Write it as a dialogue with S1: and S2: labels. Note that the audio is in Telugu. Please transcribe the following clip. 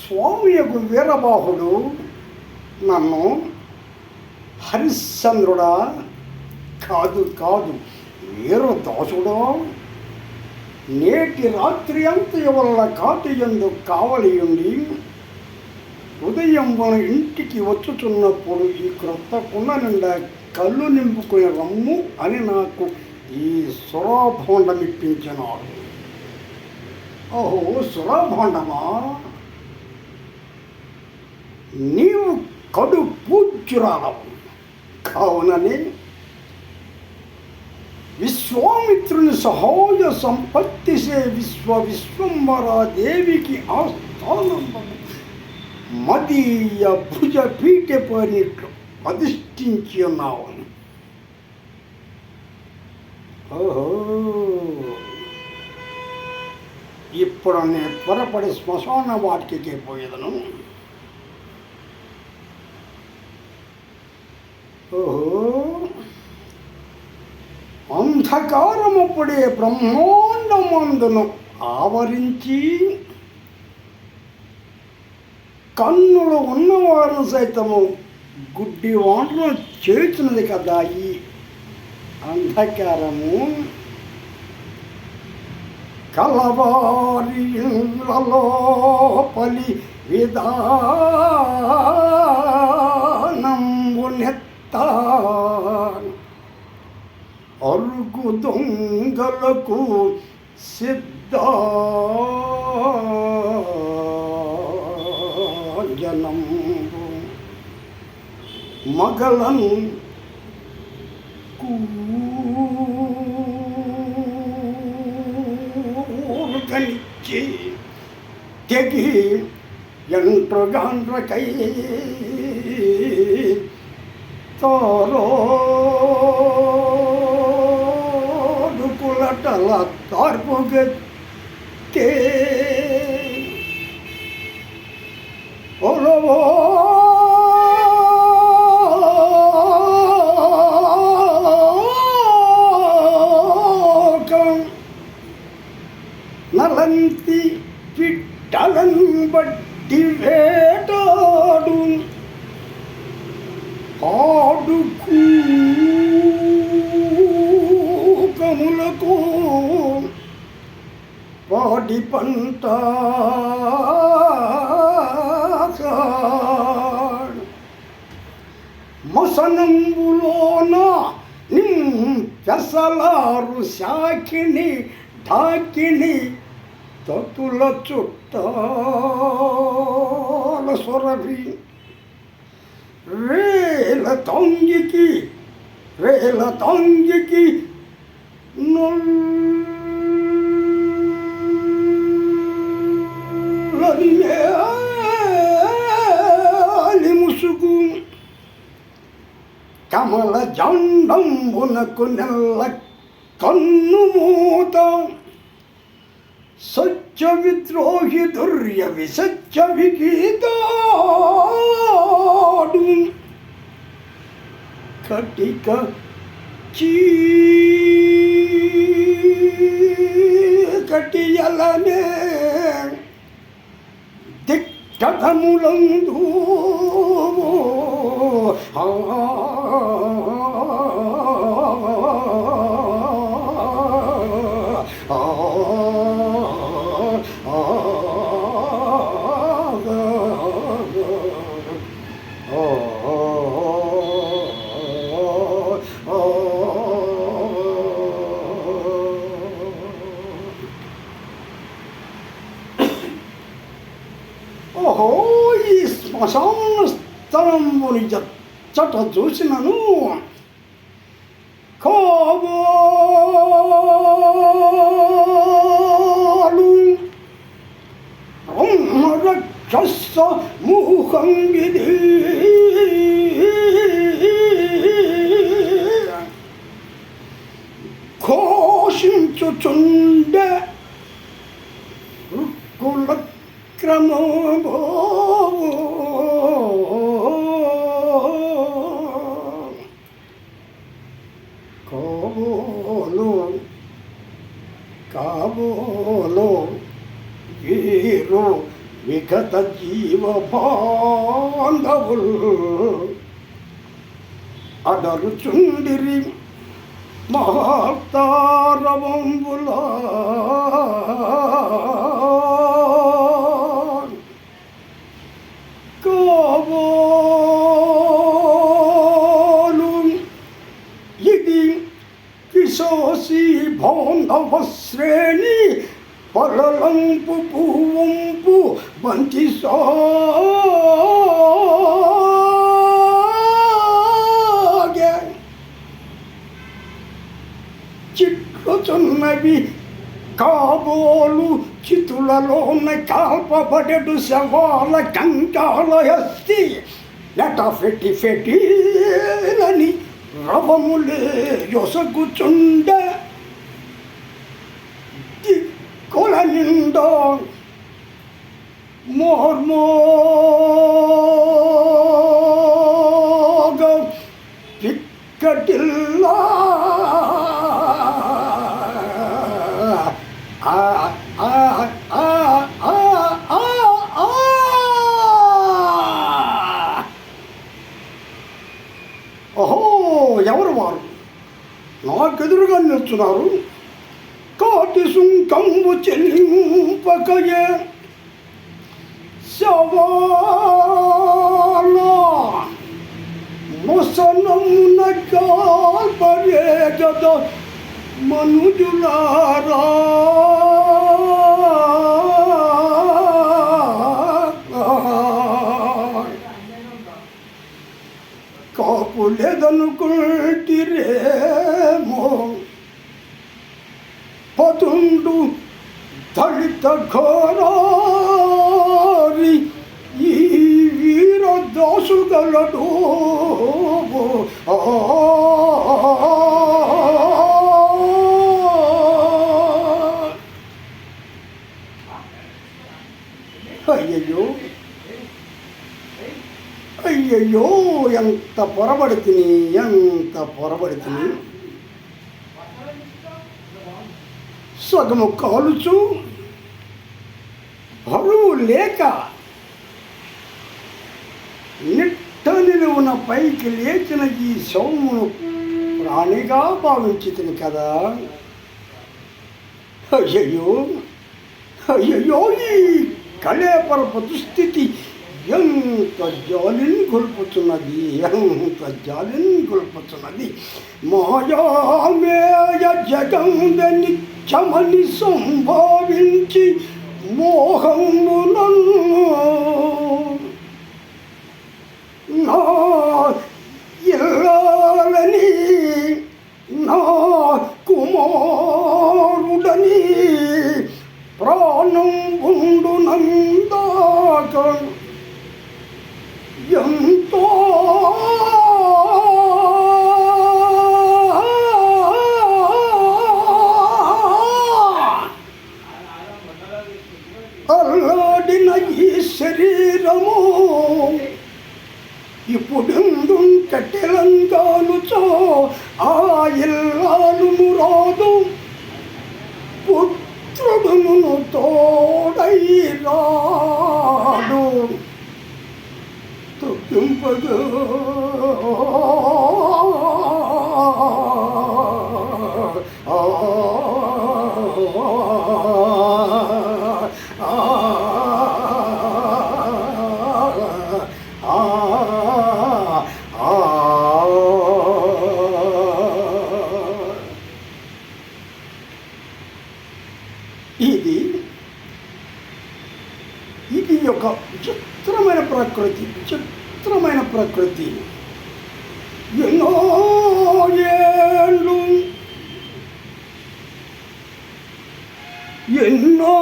S1: స్వామి యొక్క వీరబాహుడు నన్ను హరిశ్చంద్రుడా కాదు కాదు వీరదాసుడా నేటి రాత్రి అంతయ వల్ల కాటి యందు కావలియుండి ఉదయం మన ఇంటికి వచ్చుచున్నప్పుడు ఈ క్రొత్త కుండ నిండా కళ్ళు నింపుకుని రమ్ము అని నాకు ఈ సురాభాండం ఇప్పించినాడు. ఓహో, సురాభాండమా, నీవు కడు పూజ్యురాలవు కావునని విశ్వామిత్రుని సహజ సంపత్తిసే విశ్వంబరాదేవికి ఆస్థానం మదీయ భుజ పీఠ పనిట్లు అధిష్ఠించి ఉన్నావు. ఓహో, ఇప్పుడు నేను త్వరపడి శ్మశాన వాటికి పోయేదను. ఓహో, అంధకారముప్పుడే బ్రహ్మాండమందును ఆవరించి కన్నులు ఉన్నవారు సైతము గుడ్డి వాంటను చేర్చినది కదా ఈ అంధకారము. కలవారి లోపలి విధానంబునెత్త అరుగు దొంగలకు సిద్ధాంజనంబు మగళన్ కూరుగనిచ్చి తెగి ఎంట్రుగాండ్రకై తోడుకులటల తార్పుగెత్తే ఒలవో నలంతి పిట్టలను బట్టి వేటాడు ఆడుకు కములకు పాడి పంట మసనంబులోన నింపెసలారు శాఖిని ఢాకిని తతుల చుట్టాల సొరవి రేల తంగికి నల్లని మేలి ముసుగు కమల జండంబునకు నెల్ల కన్ను మూత సత్య విద్రోహి దుర్య విసత్య విగీతాడు కటిక చీకటియలనే దిక్కటములందు ఓహో, ఈ శ్మశాన స్థలంలోని చట చూసినను కాబోలు బ్రహ్మరక్షస మూహంగిది ఘోషించుచుండె రుక్కుల క్రమో కాబోలు వీరు విగత జీవ బాంధవులు అడరుచుండిరి మహాతారవంబుల కాబోలు ఇది కిశోసి బాంధవ శ్రేణి పలలంపు పువ్వంపు బంతి సాగే చిట్లుచున్నవి కాబోలు చితులలోన కాల్పబడెడు శవాల కంకాల హస్తి నెట ఫెట్టి ఫెట్టిలని రవములే యొసగుచుండ కొల నిండా మోర్మోగ పిక్కటిల్లా ఓహో, ఎవరు వారు నాకెదురుగా నిల్చున్నారు? కాటి సుంకంబు చెల్లింపకయే శవాల మొసనమున కాల్పరే గద మనుజులారా. కాపులేదనుకుంటిరేమో పతుండు దళిత ఘోరారి ఈ వీర దాసుగలడు. అయ్యయ్యో అయ్యయ్యో, ఎంత పొరబడితిని, ఎంత పొరబడితిని. సగము కాలుచు బరువు లేక నిట్ట నిలువున పైకి లేచిన ఈ శవమును ప్రాణిగా భావించితిని కదా. అయ్యయ్యో అయ్యయ్యో, ఈ కళేపరపు దుస్థితి ఎంత జాలిని గొల్పుతున్నది, ఎంత జాలిని గొల్పుతున్నది. మాయామేయ జగంద నిత్యమని సంభావించి మోహమునను నా ఇల్లాలని నా కుమారుడని ప్రాణం ఉండు నందాక ఎంతో అల్లాడిన ఈ శరీరము ఇప్పుడెందు కట్టెలంగానుచో ఆ ఇల్లాలును రాదు, పుత్రుడును తోడై రాడు. తొక్కింపగా ఇది ఒక విచిత్రమైన ప్రకృతి, విచిత్రమైన ప్రకృతి. ఎన్నో ఏళ్ళు ఎన్నో